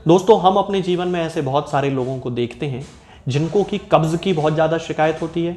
दोस्तों, हम अपने जीवन में ऐसे बहुत सारे लोगों को देखते हैं जिनको कि कब्ज़ की बहुत ज़्यादा शिकायत होती है,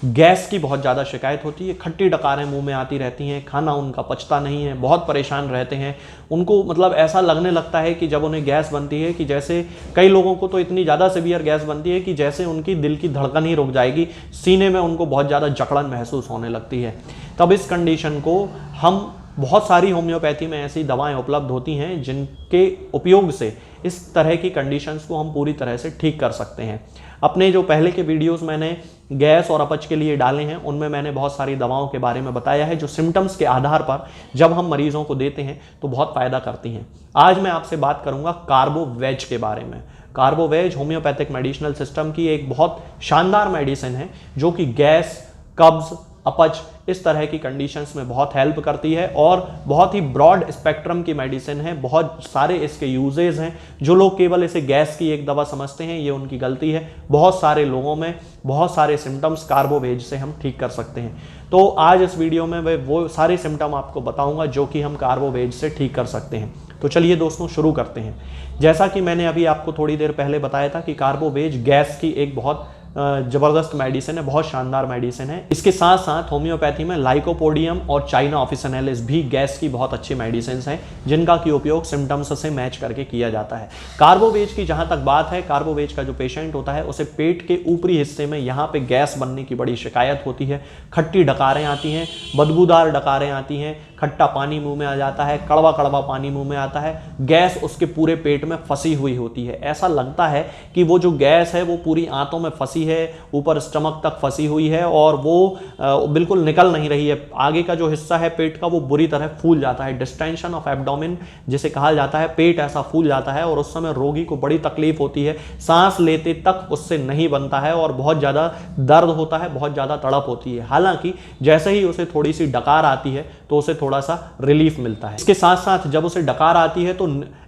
गैस की बहुत ज़्यादा शिकायत होती है, खट्टी डकारें मुंह में आती रहती हैं, खाना उनका पचता नहीं है, बहुत परेशान रहते हैं। उनको मतलब ऐसा लगने लगता है कि जब उन्हें गैस बनती है कि जैसे कई लोगों को तो इतनी ज़्यादा सीवियर गैस बनती है कि जैसे उनकी दिल की धड़कन ही रुक जाएगी, सीने में उनको बहुत ज़्यादा जकड़न महसूस होने लगती है। तब इस कंडीशन को हम बहुत सारी होम्योपैथी में ऐसी दवाएं उपलब्ध होती हैं जिनके उपयोग से इस तरह की कंडीशंस को हम पूरी तरह से ठीक कर सकते हैं। अपने जो पहले के वीडियोस मैंने गैस और अपच के लिए डाले हैं उनमें मैंने बहुत सारी दवाओं के बारे में बताया है जो सिम्टम्स के आधार पर जब हम मरीजों को देते हैं तो बहुत फ़ायदा करती हैं। आज मैं आपसे बात करूंगा कार्बोवेज के बारे में। कार्बोवेज होम्योपैथिक मेडिसिनल सिस्टम की एक बहुत शानदार मेडिसिन है जो कि गैस, कब्ज़, अपच इस तरह की कंडीशंस में बहुत हेल्प करती है और बहुत ही ब्रॉड स्पेक्ट्रम की मेडिसिन है। बहुत सारे इसके यूजेज हैं। जो लोग केवल इसे गैस की एक दवा समझते हैं ये उनकी गलती है। बहुत सारे लोगों में बहुत सारे सिम्टम्स कार्बोवेज से हम ठीक कर सकते हैं। तो आज इस वीडियो में मैं वो सारे सिम्टम आपको बताऊंगा जो कि हम कार्बोवेज से ठीक कर सकते हैं। तो चलिए दोस्तों शुरू करते हैं। जैसा कि मैंने अभी आपको थोड़ी देर पहले बताया था कि कार्बोवेज गैस की एक बहुत जबरदस्त मेडिसिन है, बहुत शानदार मेडिसिन है। इसके साथ साथ होम्योपैथी में लाइकोपोडियम और चाइना ऑफिसिनेलिस भी गैस की बहुत अच्छी मेडिसिन हैं जिनका की उपयोग सिम्टम्स से मैच करके किया जाता है। कार्बोवेज की जहां तक बात है, कार्बोवेज का जो पेशेंट होता है उसे पेट के ऊपरी हिस्से में यहाँ पे गैस बनने की बड़ी शिकायत होती है। खट्टी डकारें आती हैं, बदबूदार डकारें आती हैं, खट्टा पानी मुंह में आ जाता है, कड़वा कड़वा पानी मुंह में आता है, गैस उसके पूरे पेट में फंसी हुई होती है। ऐसा लगता है कि वो जो गैस है वो पूरी आंतों में फंसी है, ऊपर स्टमक तक फंसी हुई है और वो बिल्कुल निकल नहीं रही है। आगे का जो हिस्सा है पेट का वो बुरी तरह फूल जाता है। डिस्टेंशन ऑफ एब्डोमेन जिसे कहा जाता है, पेट ऐसा फूल जाता है और उस समय रोगी को बड़ी तकलीफ होती है। सांस लेते तक उससे नहीं बनता है और बहुत ज़्यादा दर्द होता है, बहुत ज़्यादा तड़प होती है। हालांकि जैसे ही उसे थोड़ी सी डकार आती है तो उसे थोड़ा सा रिलीफ मिलता है। इसके साथ साथ जब उसे डकार आती है तो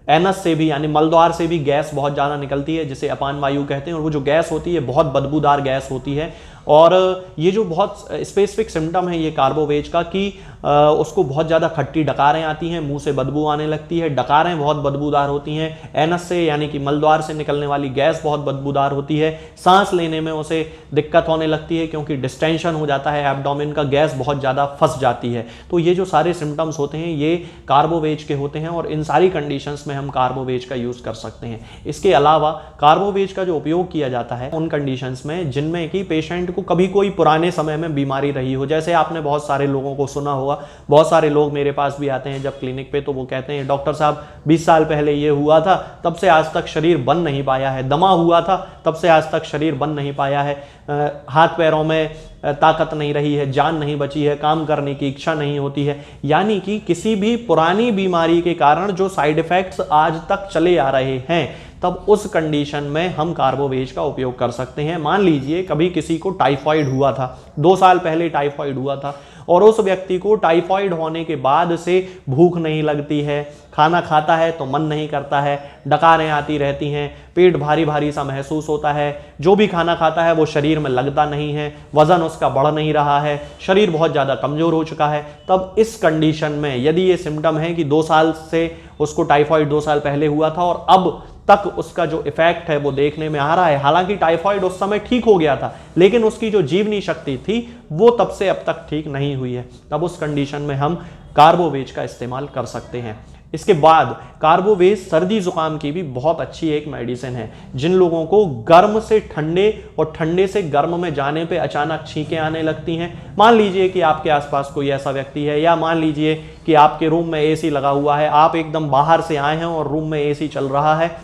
एनस से भी यानी मलद्वार से भी गैस बहुत ज़्यादा निकलती है जिसे अपान वायु कहते हैं और वो जो गैस होती है बहुत बदबूदार गैस होती है। और ये जो बहुत स्पेसिफिक सिम्टम है ये कार्बोवेज का कि उसको बहुत ज़्यादा खट्टी डकारें आती हैं, मुंह से बदबू आने लगती है, डकारें बहुत बदबूदार होती हैं, एनस से यानी कि मलद्वार से निकलने वाली गैस बहुत बदबूदार होती है, सांस लेने में उसे दिक्कत होने लगती है क्योंकि डिस्टेंशन हो जाता है एब्डोमेन का, गैस बहुत ज़्यादा फंस जाती है। तो ये जो सारे सिम्टम्स होते हैं ये कार्बोवेज के होते हैं और इन सारी कंडीशंस में हम कार्बोवेज का यूज़ कर सकते हैं। इसके अलावा कार्बोवेज का जो उपयोग किया जाता है उन कंडीशंस में जिनमें कि पेशेंट को कभी कोई पुराने समय में बीमारी रही हो। जैसे आपने बहुत सारे लोगों को सुना होगा, बहुत सारे लोग मेरे पास भी आते हैं जब क्लिनिक पे तो वो कहते हैं डॉक्टर साहब 20 साल पहले ये हुआ था, तब से आज तक शरीर बन नहीं पाया है, दमा हुआ था तब से आज तक शरीर बन नहीं पाया है, हाथ पैरों में ताकत नहीं रही है, जान नहीं बची है, काम करने की इच्छा नहीं होती है। यानी कि किसी भी पुरानी बीमारी के कारण जो साइड इफेक्ट्स आज तक चले आ रहे हैं तब उस कंडीशन में हम कार्बोवेज का उपयोग कर सकते हैं। मान लीजिए कभी किसी को टाइफाइड हुआ था, 2 साल पहले टाइफाइड हुआ था और उस व्यक्ति को टाइफाइड होने के बाद से भूख नहीं लगती है, खाना खाता है तो मन नहीं करता है, डकारें आती रहती हैं, पेट भारी भारी सा महसूस होता है, जो भी खाना खाता है वो शरीर में लगता नहीं है, वजन उसका बढ़ नहीं रहा है, शरीर बहुत ज़्यादा कमज़ोर हो चुका है। तब इस कंडीशन में यदि ये सिम्टम है कि 2 साल से उसको टाइफाइड 2 साल पहले हुआ था और अब तक उसका जो इफेक्ट है वो देखने में आ रहा है, हालांकि टाइफाइड उस समय ठीक हो गया था लेकिन उसकी जो जीवनी शक्ति थी वो तब से अब तक ठीक नहीं हुई है, तब उस कंडीशन में हम कार्बोवेज का इस्तेमाल कर सकते हैं। इसके बाद कार्बोवेज सर्दी जुकाम की भी बहुत अच्छी एक मेडिसिन है। जिन लोगों को गर्म से ठंडे और ठंडे से गर्म में जाने पे अचानक छींकें आने लगती हैं, मान लीजिए कि आपके आसपास कोई ऐसा व्यक्ति है या मान लीजिए कि आपके रूम में एसी लगा हुआ है, आप एकदम बाहर से आए हैं और रूम में एसी चल रहा है,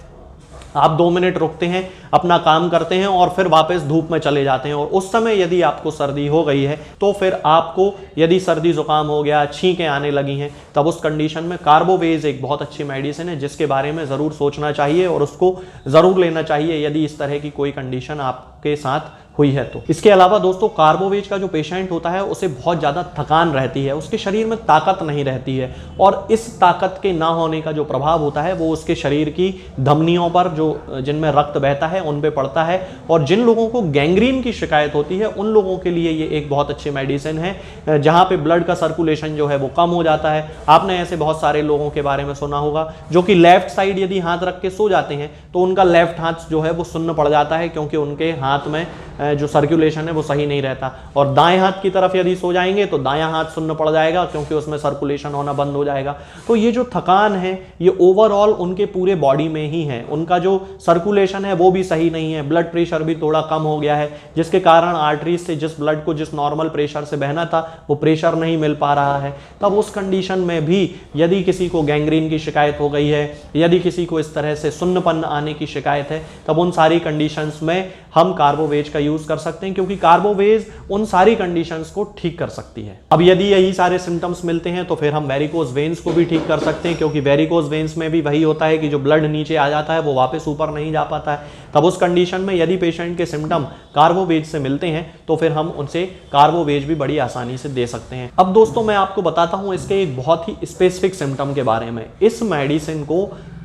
आप 2 मिनट रुकते हैं, अपना काम करते हैं और फिर वापस धूप में चले जाते हैं और उस समय यदि आपको सर्दी हो गई है तो फिर आपको यदि सर्दी जुकाम हो गया, छींकें आने लगी हैं, तब उस कंडीशन में कार्बोवेज एक बहुत अच्छी मेडिसिन है जिसके बारे में ज़रूर सोचना चाहिए और उसको ज़रूर लेना चाहिए यदि इस तरह की कोई कंडीशन आपके साथ हुई है। तो इसके अलावा दोस्तों कार्बोवेज का जो पेशेंट होता है उसे बहुत ज़्यादा थकान रहती है, उसके शरीर में ताकत नहीं रहती है, और इस ताकत के ना होने का जो प्रभाव होता है वो उसके शरीर की धमनियों पर, जो जिनमें रक्त बहता है, उन पे पड़ता है। और जिन लोगों को गैंग्रीन की शिकायत होती है उन लोगों के लिए ये एक बहुत अच्छी मेडिसिन है, जहाँ पे ब्लड का सर्कुलेशन जो है वो कम हो जाता है। आपने ऐसे बहुत सारे लोगों के बारे में सुना होगा जो कि लेफ्ट साइड यदि हाथ रख के सो जाते हैं तो उनका लेफ्ट हाथ जो है वो सुन्न पड़ जाता है, क्योंकि उनके हाथ में जो सर्कुलेशन है वो सही नहीं रहता। और दाएं हाथ की तरफ यदि सो जाएंगे तो दायां हाथ सुन्न पड़ जाएगा, क्योंकि उसमें सर्कुलेशन होना बंद हो जाएगा। तो ये जो थकान है ये ओवरऑल उनके पूरे बॉडी में ही है, उनका जो सर्कुलेशन है वो भी सही नहीं है, ब्लड प्रेशर भी थोड़ा कम हो गया है, जिसके कारण आर्टरीज से जिस ब्लड को जिस नॉर्मल प्रेशर से बहना था वो प्रेशर नहीं मिल पा रहा है। तब उस कंडीशन में भी यदि किसी को गैंग्रीन की शिकायत हो गई है, यदि किसी को इस तरह से सुन्नपन आने की शिकायत है, तब उन सारी कंडीशंस में हम कार्बोवेज का यूज कर सकते हैं, क्योंकि कार्बोवेज उन सारी कंडीशंस को ठीक कर सकती है। अब यदि यही सारे सिम्टम्स मिलते हैं तो फिर हम वेरिकोज वेन्स को भी ठीक कर सकते हैं, क्योंकि वेरिकोज वेन्स में भी वही होता है कि जो ब्लड नीचे आ जाता है वो वापस ऊपर नहीं जा पाता है। तब उस कंडीशन में यदि पेशेंट के सिम्टम कार्बोवेज से मिलते हैं तो फिर हम उनसे कार्बोवेज भी बड़ी आसानी से दे सकते हैं। अब दोस्तों मैं आपको बताता हूं इसके एक बहुत ही स्पेसिफिक सिम्टम के बारे में। इस मेडिसिन को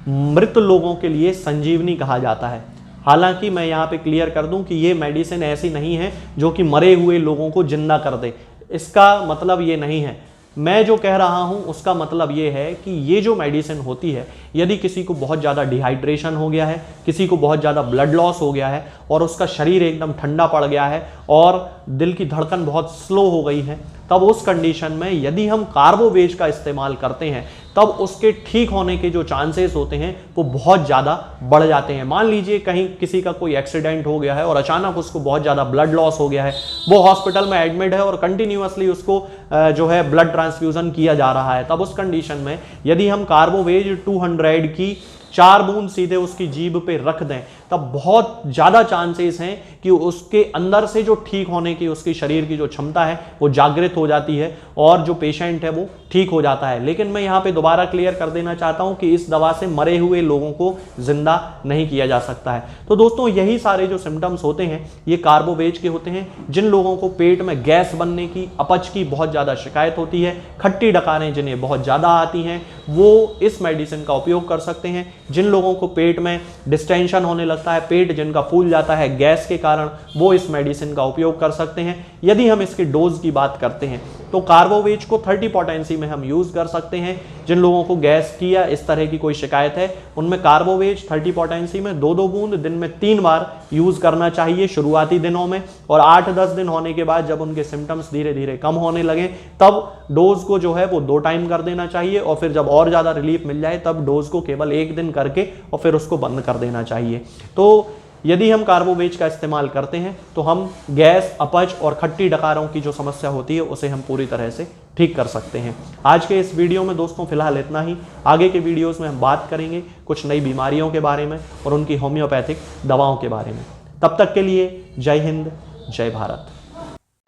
मृत लोगों के लिए संजीवनी कहा जाता है। हालांकि मैं यहाँ पे क्लियर कर दूं कि ये मेडिसिन ऐसी नहीं है जो कि मरे हुए लोगों को जिंदा कर दे, इसका मतलब ये नहीं है। मैं जो कह रहा हूं उसका मतलब ये है कि ये जो मेडिसिन होती है, यदि किसी को बहुत ज़्यादा डिहाइड्रेशन हो गया है, किसी को बहुत ज़्यादा ब्लड लॉस हो गया है और उसका शरीर एकदम ठंडा पड़ गया है और दिल की धड़कन बहुत स्लो हो गई है, तब उस कंडीशन में यदि हम कार्बोवेज का इस्तेमाल करते हैं तब उसके ठीक होने के जो चांसेस होते हैं वो बहुत ज़्यादा बढ़ जाते हैं। मान लीजिए कहीं किसी का कोई एक्सीडेंट हो गया है और अचानक उसको बहुत ज़्यादा ब्लड लॉस हो गया है, वो हॉस्पिटल में एडमिट है और कंटिन्यूअसली उसको जो है ब्लड ट्रांसफ्यूजन किया जा रहा है, तब उस कंडीशन में यदि हम कार्बोवेज 200 की 4 बूंद सीधे उसकी जीभ पे रख दें, तब बहुत ज़्यादा चांसेस हैं कि उसके अंदर से जो ठीक होने की उसकी शरीर की जो क्षमता है वो जागृत हो जाती है और जो पेशेंट है वो ठीक हो जाता है। लेकिन मैं यहाँ पे दोबारा क्लियर कर देना चाहता हूँ कि इस दवा से मरे हुए लोगों को जिंदा नहीं किया जा सकता है। तो दोस्तों यही सारे जो सिम्टम्स होते हैं ये कार्बोवेज के होते हैं। जिन लोगों को पेट में गैस बनने की, अपच की बहुत ज़्यादा शिकायत होती है, खट्टी डकारें जिन्हें बहुत ज़्यादा आती हैं, वो इस मेडिसिन का उपयोग कर सकते हैं। जिन लोगों को पेट में डिस्टेंशन होने लगता है, पेट जिनका फूल जाता है गैस के कारण, वो इस मेडिसिन का उपयोग कर सकते हैं। यदि हम इसके डोज की बात करते हैं तो कार्बोवेज को 30 पोटेंसी में हम यूज कर सकते हैं। जिन लोगों को गैस की या इस तरह की कोई शिकायत है उनमें कार्बोवेज 30 पोटेंसी में 2-2 बूंद दिन में 3 बार यूज करना चाहिए शुरुआती दिनों में, और 8-10 दिन होने के बाद जब उनके सिम्टम्स धीरे धीरे कम होने लगे तब डोज को जो है वो 2 टाइम कर देना चाहिए, और फिर जब और ज्यादा रिलीफ मिल जाए तब डोज को केवल 1 दिन करके और फिर उसको बंद कर देना चाहिए। तो यदि हम कार्बोवेज का इस्तेमाल करते हैं तो हम गैस, अपच और खट्टी डकारों की जो समस्या होती है उसे हम पूरी तरह से ठीक कर सकते हैं। आज के इस वीडियो में दोस्तों फिलहाल इतना ही। आगे के वीडियोस में हम बात करेंगे कुछ नई बीमारियों के बारे में और उनकी होम्योपैथिक दवाओं के बारे में। तब तक के लिए जय हिंद, जय भारत।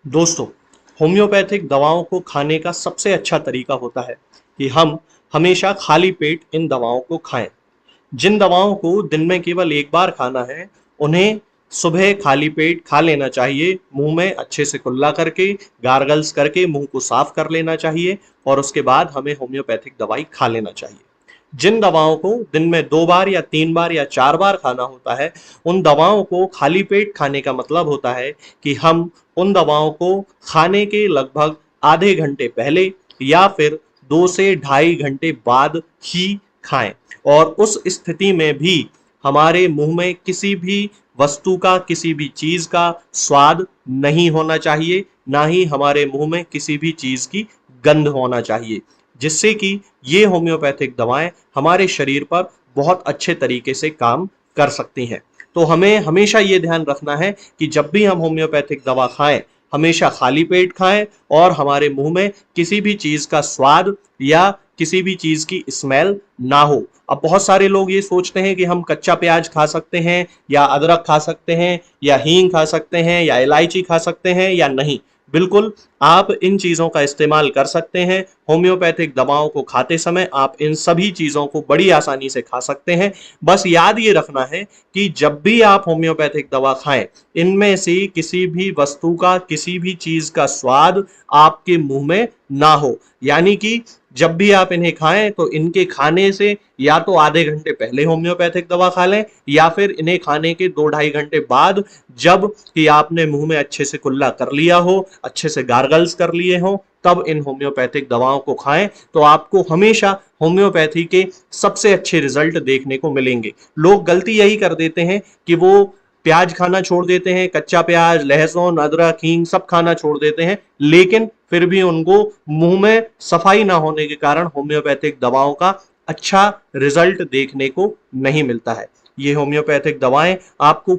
दोस्तों होम्योपैथिक दवाओं को खाने का सबसे अच्छा तरीका होता है कि हम हमेशा खाली पेट इन दवाओं को खाएं। जिन दवाओं को दिन में केवल 1 बार खाना है उन्हें सुबह खाली पेट खा लेना चाहिए, मुंह में अच्छे से कुल्ला करके, गार्गल्स करके मुंह को साफ कर लेना चाहिए, और उसके बाद हमें होम्योपैथिक दवाई खा लेना चाहिए। जिन दवाओं को दिन में 2 बार या 3 बार या 4 बार खाना होता है, उन दवाओं को खाली पेट खाने का मतलब होता है कि हम उन दवाओं को खाने के लगभग आधे घंटे पहले या फिर 2 से 2.5 घंटे बाद ही खाएं, और उस स्थिति में भी हमारे मुंह में किसी भी वस्तु का, किसी भी चीज का स्वाद नहीं होना चाहिए, ना ही हमारे मुंह में किसी भी चीज की गंध होना चाहिए, जिससे कि ये होम्योपैथिक दवाएं हमारे शरीर पर बहुत अच्छे तरीके से काम कर सकती हैं। तो हमें हमेशा ये ध्यान रखना है कि जब भी हम होम्योपैथिक दवा खाएं हमेशा खाली पेट खाएं और हमारे मुंह में किसी भी चीज का स्वाद या किसी भी चीज की स्मेल ना हो। अब बहुत सारे लोग ये सोचते हैं कि हम कच्चा प्याज खा सकते हैं या अदरक खा सकते हैं या हींग खा सकते हैं या इलायची खा सकते हैं या नहीं। बिल्कुल आप इन चीज़ों का इस्तेमाल कर सकते हैं। होम्योपैथिक दवाओं को खाते समय आप इन सभी चीज़ों को बड़ी आसानी से खा सकते हैं। बस याद ये रखना है कि जब भी आप होम्योपैथिक दवा खाएं, इनमें से किसी भी वस्तु का, किसी भी चीज़ का स्वाद आपके मुंह में ना हो। यानी कि जब भी आप इन्हें खाएं तो इनके खाने से या तो आधे घंटे पहले होम्योपैथिक दवा खा लें, या फिर इन्हें खाने के 2-2.5 घंटे बाद, जब कि आपने मुंह में अच्छे से कुल्ला कर लिया हो, अच्छे से गार्गल्स कर लिए हो, तब इन होम्योपैथिक दवाओं को खाएं। तो आपको हमेशा होम्योपैथी के सबसे अच्छे रिजल्ट देखने को मिलेंगे। लोग गलती यही कर देते हैं कि वो प्याज खाना छोड़ देते हैं, कच्चा प्याज, लहसुन, अदरक, हींग सब खाना छोड़ देते हैं, लेकिन फिर भी उनको मुंह में सफाई ना होने के कारण होम्योपैथिक दवाओं का अच्छा रिजल्ट देखने को नहीं मिलता है। ये होम्योपैथिक दवाएं आपको